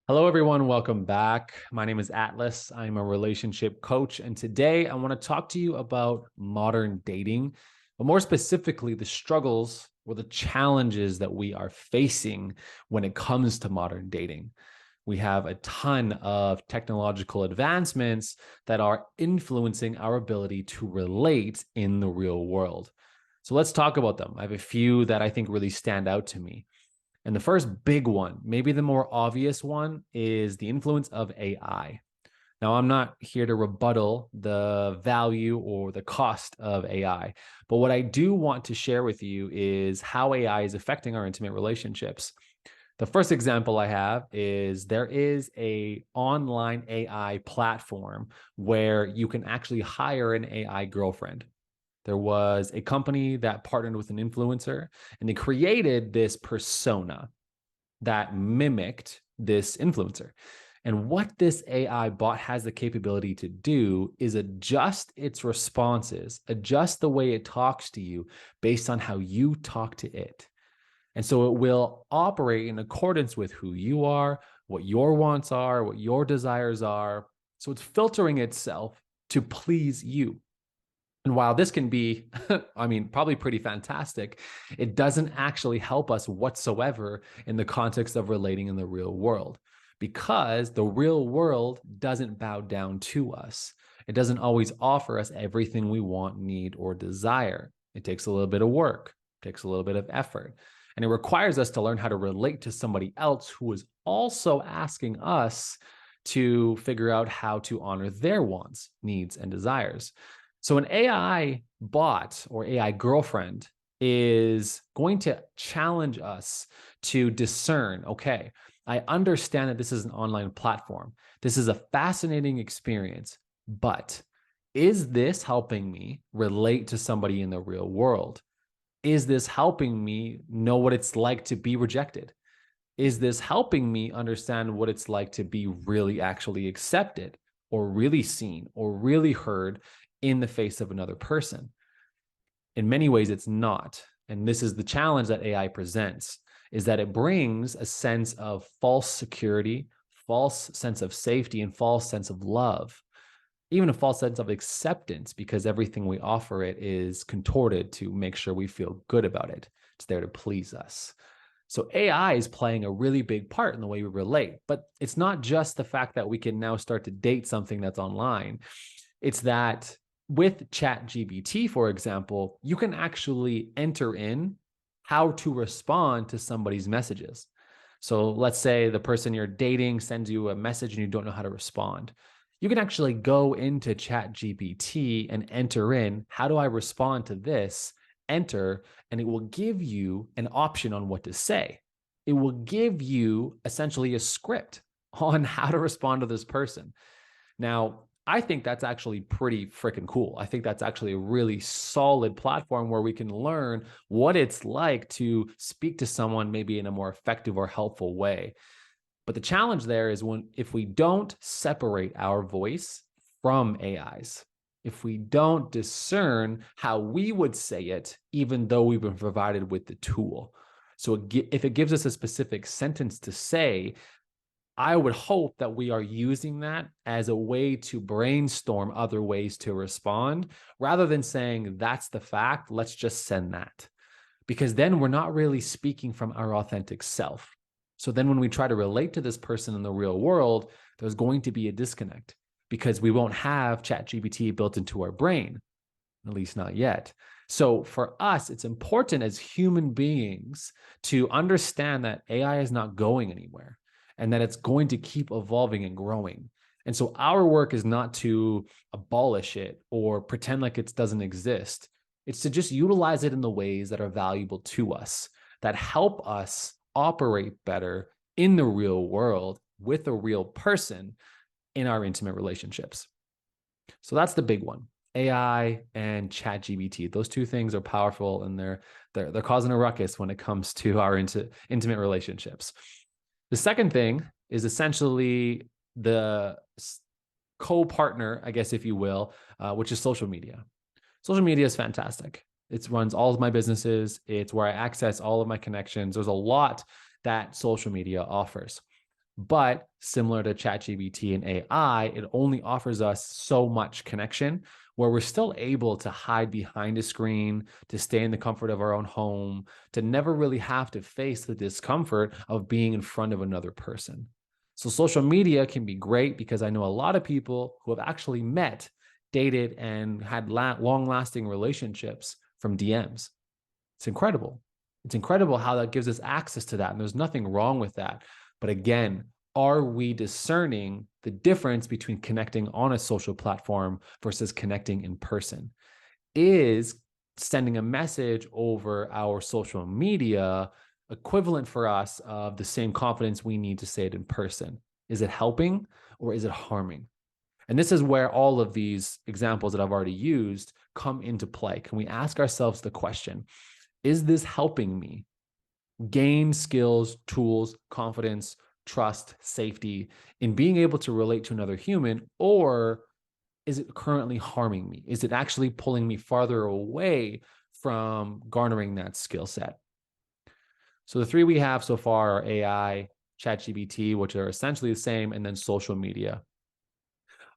Hello, everyone. Welcome back. My name is Atlas. I'm a relationship coach. And today I want to talk to you about modern dating, but more specifically, the struggles or the challenges that we are facing when it comes to modern dating. We have a ton of technological advancements that are influencing our ability to relate in the real world. So let's talk about them. I have a few that I think really stand out to me. And the first big one, maybe the more obvious one, is the influence of AI. Now, I'm not here to rebuttal the value or the cost of AI, but what I do want to share with you is how AI is affecting our intimate relationships. The first example I have is there is a online AI platform where you can actually hire an AI girlfriend. There was a company that partnered with an influencer and they created this persona that mimicked this influencer. And what this AI bot has the capability to do is adjust its responses, adjust the way it talks to you based on how you talk to it. And so it will operate in accordance with who you are, what your wants are, what your desires are. So it's filtering itself to please you. And while this can be, probably pretty fantastic, it doesn't actually help us whatsoever in the context of relating in the real world because the real world doesn't bow down to us. It doesn't always offer us everything we want, need, or desire. It takes a little bit of work, takes a little bit of effort, and it requires us to learn how to relate to somebody else who is also asking us to figure out how to honor their wants, needs, and desires. So an AI bot or AI girlfriend is going to challenge us to discern, okay, I understand that this is an online platform. This is a fascinating experience, but is this helping me relate to somebody in the real world? Is this helping me know what it's like to be rejected? Is this helping me understand what it's like to be really actually accepted or really seen or really heard in the face of another person? In many ways, it's not. And this is the challenge that AI presents, is that it brings a sense of false security, false sense of safety, and false sense of love, even a false sense of acceptance, because everything we offer it is contorted to make sure we feel good about it. It's there to please us. So AI is playing a really big part in the way we relate, but it's not just the fact that we can now start to date something that's online. It's that with ChatGPT, for example, you can actually enter in how to respond to somebody's messages. So let's say the person you're dating sends you a message and you don't know how to respond. You can actually go into ChatGPT and enter in, how do I respond to this? Enter, and it will give you an option on what to say. It will give you essentially a script on how to respond to this person. Now, I think that's actually pretty freaking cool. I think that's actually a really solid platform where we can learn what it's like to speak to someone maybe in a more effective or helpful way. But the challenge there is if we don't separate our voice from AI's, if we don't discern how we would say it, even though we've been provided with the tool. So if it gives us a specific sentence to say, I would hope that we are using that as a way to brainstorm other ways to respond rather than saying, that's the fact, let's just send that. Because then we're not really speaking from our authentic self. So then when we try to relate to this person in the real world, there's going to be a disconnect because we won't have ChatGPT built into our brain, at least not yet. So for us, it's important as human beings to understand that AI is not going anywhere and that it's going to keep evolving and growing. And so our work is not to abolish it or pretend like it doesn't exist. It's to just utilize it in the ways that are valuable to us, that help us operate better in the real world with a real person in our intimate relationships. So that's the big one. AI and ChatGPT. Those two things are powerful and they're causing a ruckus when it comes to our intimate relationships. The second thing is essentially the co-partner, I guess, if you will, which is social media. Social media is fantastic. It runs all of my businesses. It's where I access all of my connections. There's a lot that social media offers. But similar to ChatGPT and AI, it only offers us so much connection where we're still able to hide behind a screen, to stay in the comfort of our own home, to never really have to face the discomfort of being in front of another person. So social media can be great because I know a lot of people who have actually met, dated, and had long-lasting relationships from DMs. It's incredible. It's incredible how that gives us access to that. And there's nothing wrong with that. But again, are we discerning the difference between connecting on a social platform versus connecting in person? Is sending a message over our social media equivalent for us of the same confidence we need to say it in person? Is it helping or is it harming? And this is where all of these examples that I've already used come into play. Can we ask ourselves the question, is this helping me gain skills, tools, confidence, trust, safety in being able to relate to another human? Or is it currently harming me? Is it actually pulling me farther away from garnering that skill set? So the three we have so far are AI, ChatGPT, which are essentially the same, and then social media.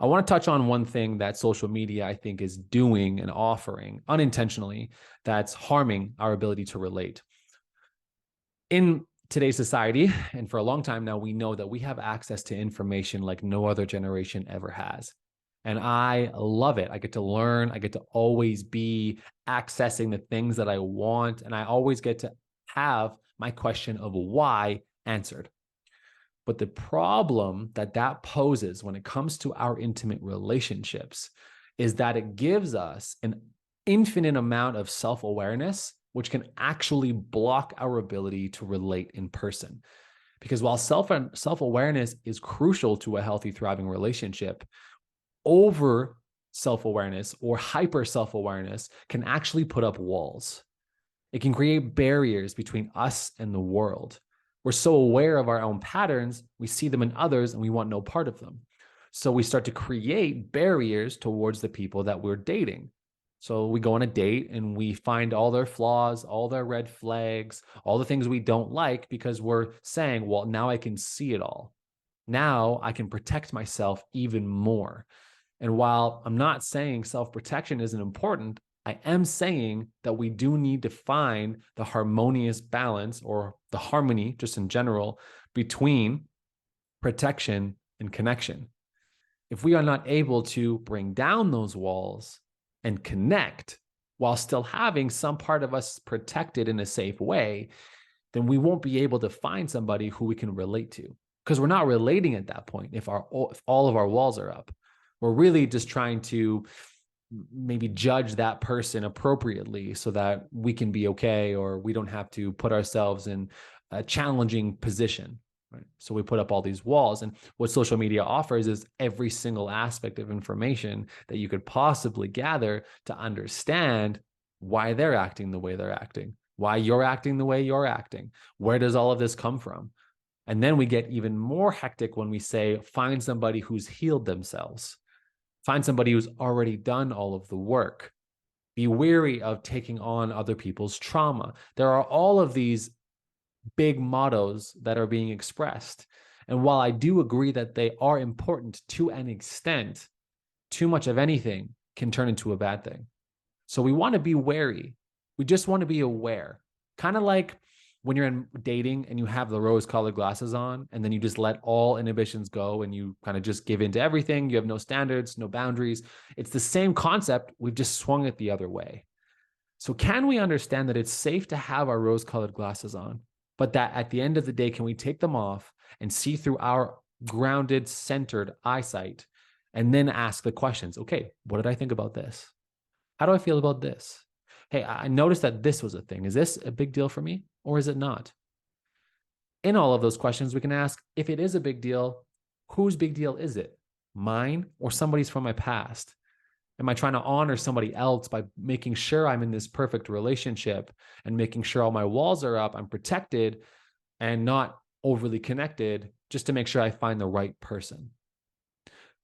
I want to touch on one thing that social media, I think, is doing and offering unintentionally that's harming our ability to relate. In today's society, and for a long time now, we know that we have access to information like no other generation ever has. And I love it. I get to learn. I get to always be accessing the things that I want. And I always get to have my question of why answered. But the problem that that poses when it comes to our intimate relationships is that it gives us an infinite amount of self-awareness, which can actually block our ability to relate in person. Because while self-awareness is crucial to a healthy, thriving relationship, over self-awareness or hyper self-awareness can actually put up walls. It can create barriers between us and the world. We're so aware of our own patterns, we see them in others and we want no part of them. So we start to create barriers towards the people that we're dating. So we go on a date and we find all their flaws, all their red flags, all the things we don't like because we're saying, well, now I can see it all. Now I can protect myself even more. And while I'm not saying self-protection isn't important, I am saying that we do need to find the harmonious balance or the harmony, just in general, between protection and connection. If we are not able to bring down those walls and connect while still having some part of us protected in a safe way, then we won't be able to find somebody who we can relate to, because we're not relating at that point if all of our walls are up. We're really just trying to maybe judge that person appropriately so that we can be okay, or we don't have to put ourselves in a challenging position. Right? So we put up all these walls. And what social media offers is every single aspect of information that you could possibly gather to understand why they're acting the way they're acting, why you're acting the way you're acting. Where does all of this come from? And then we get even more hectic when we say, find somebody who's healed themselves. Find somebody who's already done all of the work. Be wary of taking on other people's trauma. There are all of these big mottos that are being expressed. And while I do agree that they are important to an extent, too much of anything can turn into a bad thing. So we want to be wary. We just want to be aware. Kind of like when you're in dating and you have the rose-colored glasses on, and then you just let all inhibitions go and you kind of just give in to everything. You have no standards, no boundaries. It's the same concept. We've just swung it the other way. So can we understand that it's safe to have our rose-colored glasses on, but that at the end of the day, can we take them off and see through our grounded, centered eyesight and then ask the questions, okay, what did I think about this? How do I feel about this? Hey, I noticed that this was a thing. Is this a big deal for me or is it not? In all of those questions, we can ask, if it is a big deal, whose big deal is it? Mine or somebody's from my past? Am I trying to honor somebody else by making sure I'm in this perfect relationship and making sure all my walls are up, I'm protected and not overly connected, just to make sure I find the right person?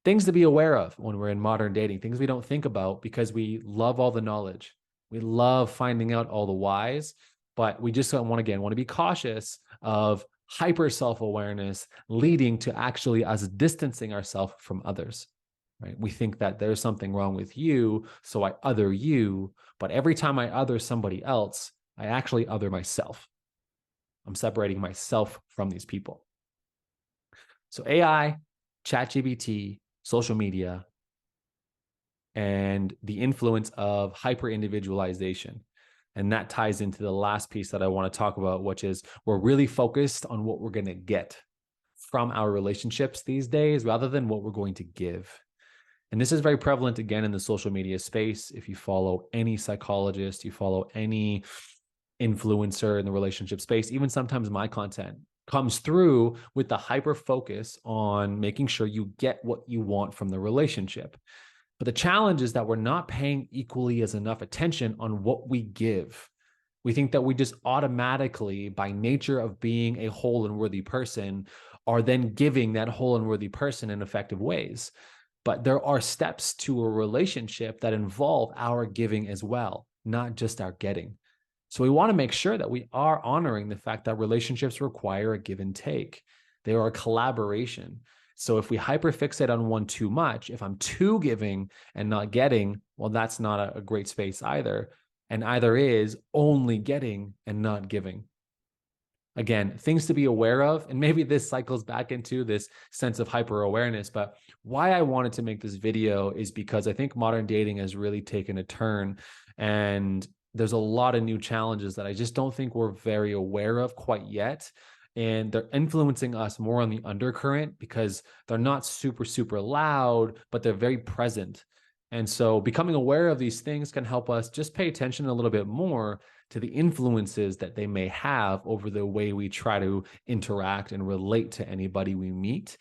Things to be aware of when we're in modern dating, things we don't think about because we love all the knowledge. We love finding out all the whys, but we just want to be cautious of hyper self-awareness leading to actually us distancing ourselves from others. Right? We think that there's something wrong with you, so I other you. But every time I other somebody else, I actually other myself. I'm separating myself from these people. So AI, ChatGPT, social media, and the influence of hyper individualization. And that ties into the last piece that I want to talk about, which is we're really focused on what we're going to get from our relationships these days rather than what we're going to give. And this is very prevalent again in the social media space. If you follow any psychologist, you follow any influencer in the relationship space, even sometimes my content comes through with the hyper focus on making sure you get what you want from the relationship. But the challenge is that we're not paying equally as enough attention on what we give. We think that we just automatically, by nature of being a whole and worthy person, are then giving that whole and worthy person in effective ways. But there are steps to a relationship that involve our giving as well, not just our getting. So we want to make sure that we are honoring the fact that relationships require a give and take. They are a collaboration. So if we hyperfixate on one too much, if I'm too giving and not getting, well, that's not a great space either. And either is only getting and not giving. Again, things to be aware of. And maybe this cycles back into this sense of hyper awareness. But why I wanted to make this video is because I think modern dating has really taken a turn. And there's a lot of new challenges that I just don't think we're very aware of quite yet. And they're influencing us more on the undercurrent because they're not super, super loud, but they're very present. And so becoming aware of these things can help us just pay attention a little bit more to the influences that they may have over the way we try to interact and relate to anybody we meet.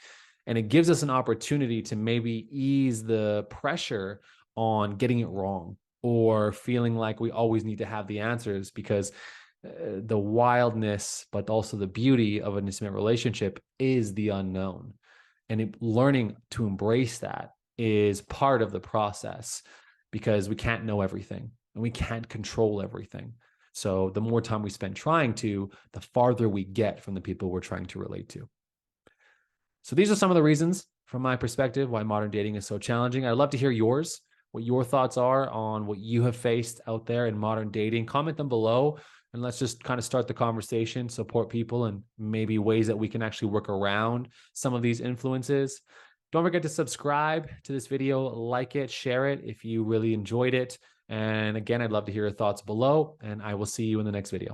And it gives us an opportunity to maybe ease the pressure on getting it wrong or feeling like we always need to have the answers, because the wildness, but also the beauty of an intimate relationship is the unknown. And learning to embrace that is part of the process, because we can't know everything and we can't control everything. So the more time we spend trying to, the farther we get from the people we're trying to relate to. So these are some of the reasons from my perspective why modern dating is so challenging. I'd love to hear yours, what your thoughts are on what you have faced out there in modern dating. Comment them below and let's just kind of start the conversation, support people, and maybe ways that we can actually work around some of these influences. Don't forget to subscribe to this video, like it, share it if you really enjoyed it. And again, I'd love to hear your thoughts below, and I will see you in the next video.